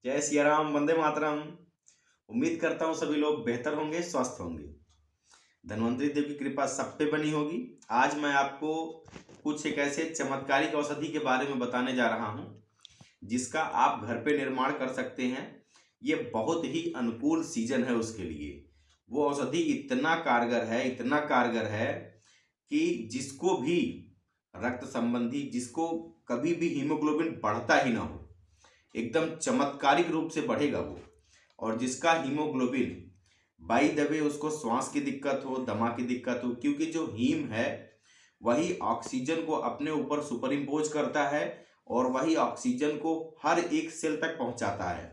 जय सिया राम, वंदे मातरम। उम्मीद करता हूँ सभी लोग बेहतर होंगे, स्वस्थ होंगे। धन्वंतरी देव की कृपा सब पे बनी होगी। आज मैं आपको कुछ एक ऐसे चमत्कारिक औषधि के बारे में बताने जा रहा हूँ जिसका आप घर पे निर्माण कर सकते हैं। ये बहुत ही अनुकूल सीजन है उसके लिए। वो औषधि इतना कारगर है, इतना कारगर है कि जिसको भी रक्त संबंधी, जिसको कभी भी हीमोग्लोबिन बढ़ता ही ना हो, एकदम चमत्कारिक रूप से बढ़ेगा वो। और जिसका हीमोग्लोबिन बाई द वे, उसको श्वास की दिक्कत हो, दमा की दिक्कत हो, क्योंकि जो हीम है वही ऑक्सीजन को अपने ऊपर सुपर इम्पोज करता है और वही ऑक्सीजन को हर एक सेल तक पहुंचाता है।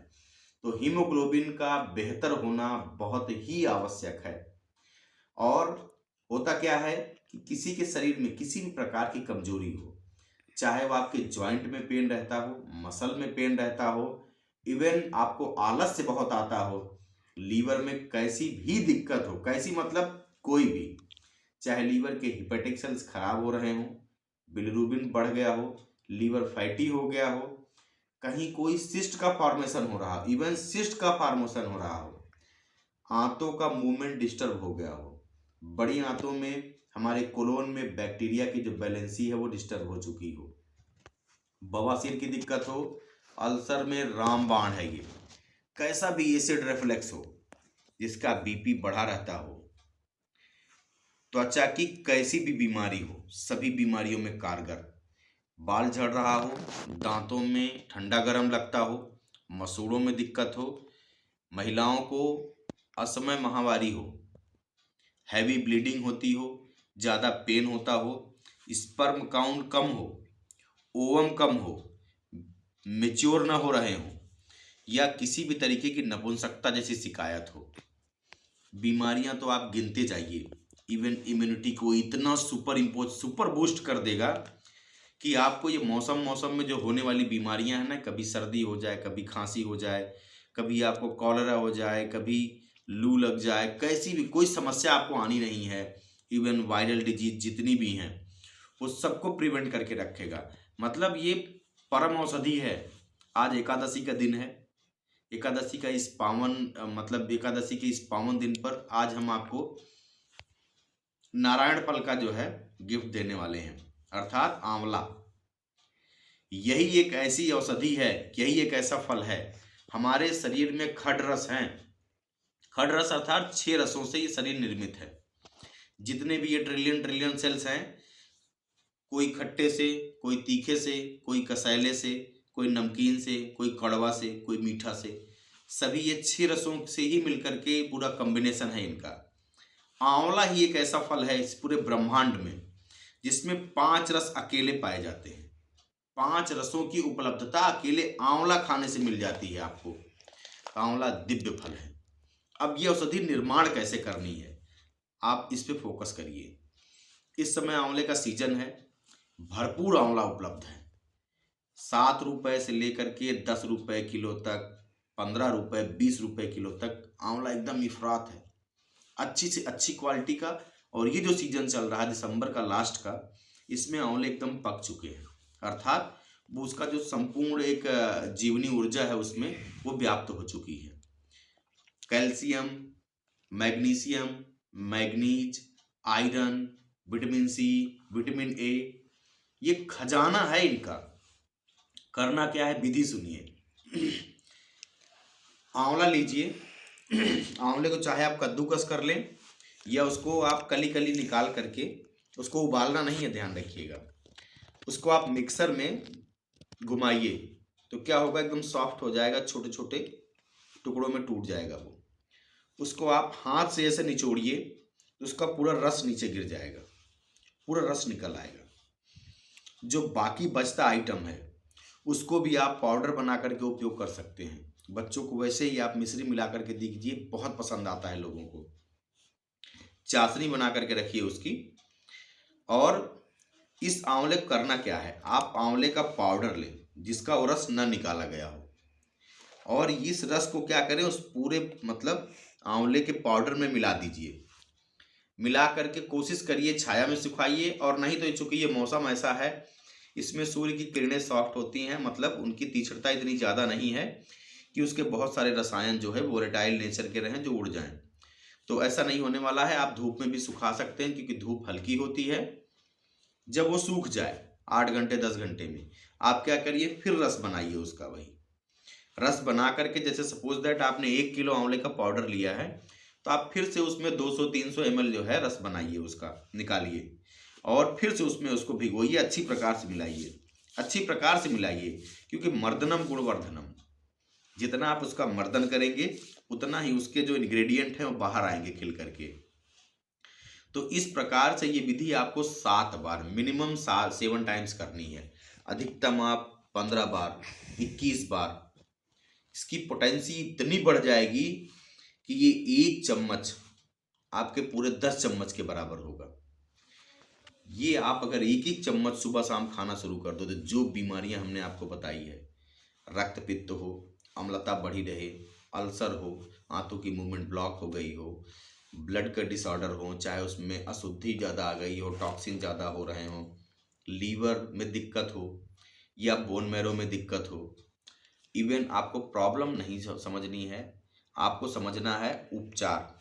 तो हीमोग्लोबिन का बेहतर होना बहुत ही आवश्यक है। और होता क्या है कि किसी के शरीर में किसी भी प्रकार की कमजोरी हो, चाहे वो आपके जॉइंट में पेन रहता हो, मसल में पेन रहता हो, इवन आपको आलस से बहुत आता हो, लीवर में कैसी भी दिक्कत हो, कैसी मतलब कोई भी, चाहे लीवर के हिपेटिक सेल्स खराब हो रहे हों, बिलिरुबिन बढ़ गया हो, लीवर फैटी हो गया हो, कहीं कोई सिस्ट का फॉर्मेशन हो रहा हो, इवन सिस्ट का फॉर्मेशन हो रहा हो, आंतों का मूवमेंट डिस्टर्ब हो गया हो, बड़ी आंतों में हमारे कोलोन में बैक्टीरिया की जो बैलेंसी है वो डिस्टर्ब हो चुकी हो, बवासीर की दिक्कत हो, अल्सर में रामबाण है ये, कैसा भी एसिड रिफ्लेक्स हो, जिसका बीपी बढ़ा रहता हो, त्वचा की कैसी भी बीमारी हो, सभी बीमारियों में कारगर, बाल झड़ रहा हो, दांतों में ठंडा गर्म लगता हो, मसूड़ों में दिक्कत हो, महिलाओं को असमय माहवारी हो, हैवी ब्लीडिंग होती हो, ज़्यादा पेन होता हो, स्पर्म काउंट कम हो, ओवम कम हो, मेच्योर ना हो रहे हो, या किसी भी तरीके की नपुंसकता जैसी शिकायत हो, बीमारियां तो आप गिनते जाइए। इवन इम्यूनिटी को इतना सुपर बूस्ट कर देगा कि आपको ये मौसम मौसम में जो होने वाली बीमारियां हैं ना, कभी सर्दी हो जाए, कभी खांसी हो जाए, कभी आपको कॉलरा हो जाए, कभी लू लग जाए, कैसी भी कोई समस्या आपको आनी नहीं है, इवन वायरल डिजीज जितनी भी हैं उस सबको प्रिवेंट करके रखेगा। मतलब ये परम औषधि है। आज एकादशी का दिन है। एकादशी का इस पावन मतलब एकादशी के इस पावन दिन पर आज हम आपको नारायण फल का जो है गिफ्ट देने वाले हैं, अर्थात आंवला। यही एक ऐसी औषधि है, यही एक ऐसा फल है, हमारे शरीर में खड रस हैं। खड रस अर्थात 6 रसों से ये शरीर निर्मित है। जितने भी ये ट्रिलियन ट्रिलियन सेल्स हैं, कोई खट्टे से, कोई तीखे से, कोई कसैले से, कोई नमकीन से, कोई कड़वा से, कोई मीठा से, सभी ये 6 रसों से ही मिलकर के पूरा कॉम्बिनेशन है इनका। आंवला ही एक ऐसा फल है इस पूरे ब्रह्मांड में जिसमें 5 रस अकेले पाए जाते हैं। 5 रसों की उपलब्धता अकेले आंवला खाने से मिल जाती है आपको। आंवला दिव्य फल है। अब ये औषधि निर्माण कैसे करनी है, आप इस पे फोकस करिए। इस समय आंवले का सीजन है, भरपूर आंवला उपलब्ध है। 7 रुपए से लेकर के 10 रुपए किलो तक, 15 रुपए, 20 रुपए किलो तक आंवला एकदम इफरात है, अच्छी से अच्छी क्वालिटी का। और ये जो सीजन चल रहा है दिसंबर का लास्ट का, इसमें आंवले एकदम पक चुके हैं, अर्थात वो उसका जो संपूर्ण एक जीवनी ऊर्जा है उसमें वो व्याप्त हो चुकी है। Calcium, magnesium, manganese, iron, vitamin C, vitamin A, ये खजाना है इनका। करना क्या है, विधि सुनिए। आंवला लीजिए। आंवले को चाहे आप कद्दूकस कर लें या उसको आप कली कली निकाल करके, उसको उबालना नहीं है, ध्यान रखिएगा। उसको आप मिक्सर में घुमाइए तो क्या होगा, एकदम सॉफ्ट हो जाएगा, छोटे छोटे टुकड़ों में टूट जाएगा वो। उसको आप हाथ से ऐसे निचोड़िए तो उसका पूरा रस नीचे गिर जाएगा, पूरा रस निकल आएगा। जो बाकी बचता आइटम है उसको भी आप पाउडर बना करके उपयोग कर सकते हैं। बच्चों को वैसे ही आप मिश्री मिला करके दीजिए, बहुत पसंद आता है लोगों को। चाशनी बना करके रखिए उसकी। और इस आंवले को करना क्या है, आप आंवले का पाउडर लें जिसका वो रस न निकाला गया हो, और इस रस को क्या करें, उस पूरे मतलब आंवले के पाउडर में मिला दीजिए। मिला करके कोशिश करिए छाया में सुखाइए, और नहीं तो चूंकि ये मौसम ऐसा है, इसमें सूर्य की किरणें सॉफ्ट होती हैं, मतलब उनकी तीक्ष्णता इतनी ज़्यादा नहीं है कि उसके बहुत सारे रसायन जो है वोलेटाइल नेचर के रहें जो उड़ जाएं। तो ऐसा नहीं होने वाला है। आप धूप में भी सुखा सकते हैं क्योंकि धूप हल्की होती है। जब वो सूख जाए 8 घंटे 10 घंटे में आप क्या करिए, फिर रस बनाइए उसका। वही रस बना करके, जैसे सपोज दैट आपने 1 किलो आंवले का पाउडर लिया है, तो आप फिर से उसमें 200-300 ml जो है रस बनाइए, उसका निकालिए और फिर से उसमें उसको भिगोइए, अच्छी प्रकार से मिलाइए, अच्छी प्रकार से मिलाइए, क्योंकि मर्दनम गुणवर्धनम, जितना आप उसका मर्दन करेंगे उतना ही उसके जो इंग्रेडिएंट हैं वो बाहर आएंगे खिल करके। तो इस प्रकार से ये विधि आपको 7 बार मिनिमम 7 टाइम्स करनी है, अधिकतम आप 15 बार 21 बार। इसकी पोटेंसी इतनी बढ़ जाएगी कि ये 1 चम्मच आपके पूरे 10 चम्मच के बराबर होगा। ये आप अगर 1-1 चम्मच सुबह शाम खाना शुरू कर दो तो जो बीमारियां हमने आपको बताई है, रक्त पित्त हो, अम्लता बढ़ी रहे, अल्सर हो, आंतों की मूवमेंट ब्लॉक हो गई हो, ब्लड का डिसऑर्डर हो, चाहे उसमें अशुद्धि ज़्यादा आ गई हो, टॉक्सिन ज़्यादा हो रहे हो, लीवर में दिक्कत हो या बोन मैरो में दिक्कत हो, इवन आपको प्रॉब्लम नहीं समझनी है, आपको समझना है उपचार।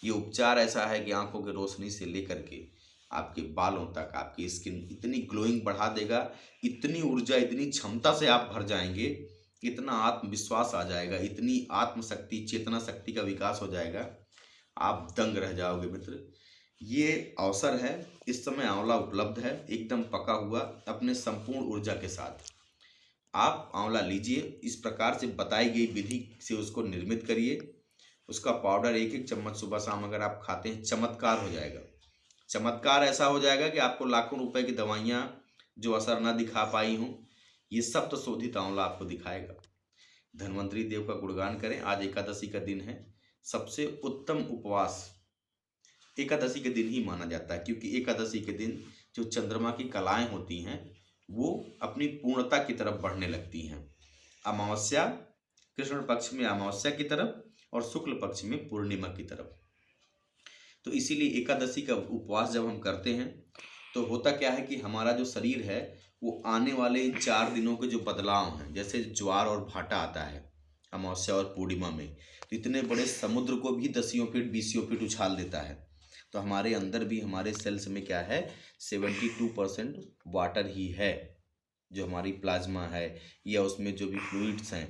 ये उपचार ऐसा है कि आंखों की रोशनी से लेकर के आपके बालों तक आपकी स्किन इतनी ग्लोइंग बढ़ा देगा, इतनी ऊर्जा इतनी क्षमता से आप भर जाएंगे, इतना आत्मविश्वास आ जाएगा, इतनी आत्मशक्ति चेतना शक्ति का विकास हो जाएगा, आप दंग रह जाओगे मित्र। ये अवसर है, इस समय आंवला उपलब्ध है एकदम पका हुआ अपने संपूर्ण ऊर्जा के साथ। आप आंवला लीजिए, इस प्रकार से बताई गई विधि से उसको निर्मित करिए, उसका पाउडर 1-1 चम्मच सुबह शाम अगर आप खाते हैं, चमत्कार हो जाएगा। चमत्कार ऐसा हो जाएगा कि आपको लाखों रुपए की दवाइयाँ जो असर ना दिखा पाई हों, ये सप्त शोधित आंवला आपको दिखाएगा। धन्वंतरी देव का गुणगान करें। आज एकादशी का दिन है, सबसे उत्तम उपवास एकादशी के दिन ही माना जाता है, क्योंकि एकादशी के दिन जो चंद्रमा की कलाएं होती हैं वो अपनी पूर्णता की तरफ बढ़ने लगती हैं। अमावस्या, कृष्ण पक्ष में अमावस्या की तरफ और शुक्ल पक्ष में पूर्णिमा की तरफ। तो इसीलिए एकादशी का उपवास जब हम करते हैं तो होता क्या है कि हमारा जो शरीर है वो आने वाले 4 दिनों के जो बदलाव हैं, जैसे ज्वार और भाटा आता है अमावस्या और पूर्णिमा में, तो इतने बड़े समुद्र को भी 10 फीट 20 फीट उछाल देता है। तो हमारे अंदर भी हमारे सेल्स में क्या है, 72% वाटर ही है, जो हमारी प्लाज्मा है या उसमें जो भी फ्लूइड्स हैं,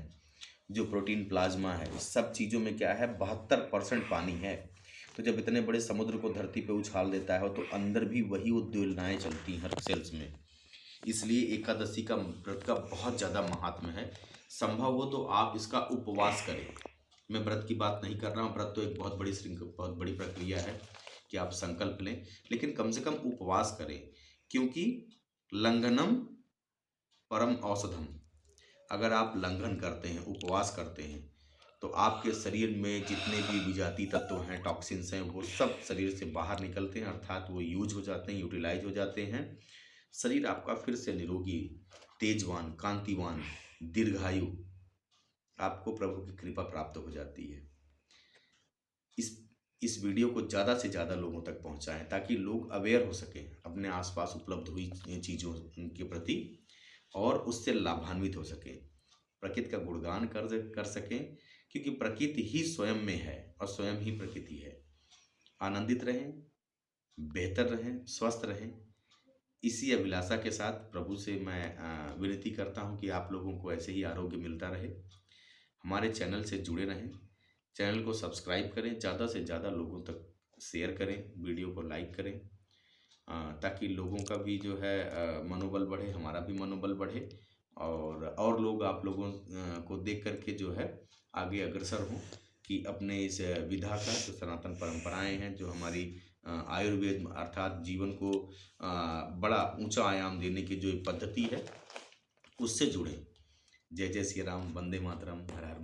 जो प्रोटीन प्लाज्मा है, सब चीज़ों में क्या है 72% पानी है। तो जब इतने बड़े समुद्र को धरती पे उछाल देता है तो अंदर भी वही उद्दोलनाएं चलती हैं हर सेल्स में। इसलिए एकादशी का व्रत का बहुत ज़्यादा महात्म्य है। संभव हो तो आप इसका उपवास करें। मैं व्रत की बात नहीं कर रहा हूँ, व्रत तो एक बहुत बड़ी प्रक्रिया है कि आप संकल्प लें, लेकिन कम से कम उपवास करें, क्योंकि लंघनम परम औषधम। अगर आप लंघन करते हैं, उपवास करते हैं, तो आपके शरीर में जितने भी विजातीय तत्व हैं, टॉक्सिन्स हैं, वो सब शरीर से बाहर निकलते हैं, अर्थात वो यूज हो जाते हैं, यूटिलाइज हो जाते हैं। शरीर आपका फिर से निरोगी, तेजवान, कांतिवान, दीर्घायु, आपको प्रभु की कृपा प्राप्त हो जाती है। इस वीडियो को ज़्यादा से ज़्यादा लोगों तक पहुंचाएं ताकि लोग अवेयर हो सकें अपने आसपास उपलब्ध हुई चीज़ों के प्रति और उससे लाभान्वित हो सकें, प्रकृति का गुणगान कर सकें, क्योंकि प्रकृति ही स्वयं में है और स्वयं ही प्रकृति है। आनंदित रहें, बेहतर रहें, स्वस्थ रहें। इसी अभिलाषा के साथ प्रभु से मैं विनती करता हूं कि आप लोगों को ऐसे ही आरोग्य मिलता रहे। हमारे चैनल से जुड़े रहें, चैनल को सब्सक्राइब करें, ज़्यादा से ज़्यादा लोगों तक शेयर करें, वीडियो को लाइक करें, ताकि लोगों का भी जो है मनोबल बढ़े, हमारा भी मनोबल बढ़े और लोग आप लोगों को देख करके जो है आगे अग्रसर हों कि अपने इस विधा का जो सनातन परंपराएं हैं, जो हमारी आयुर्वेद अर्थात जीवन को बड़ा ऊंचा आयाम देने की जो पद्धति है, उससे जुड़ें। जय जय श्री राम, वंदे मातरम, हर हर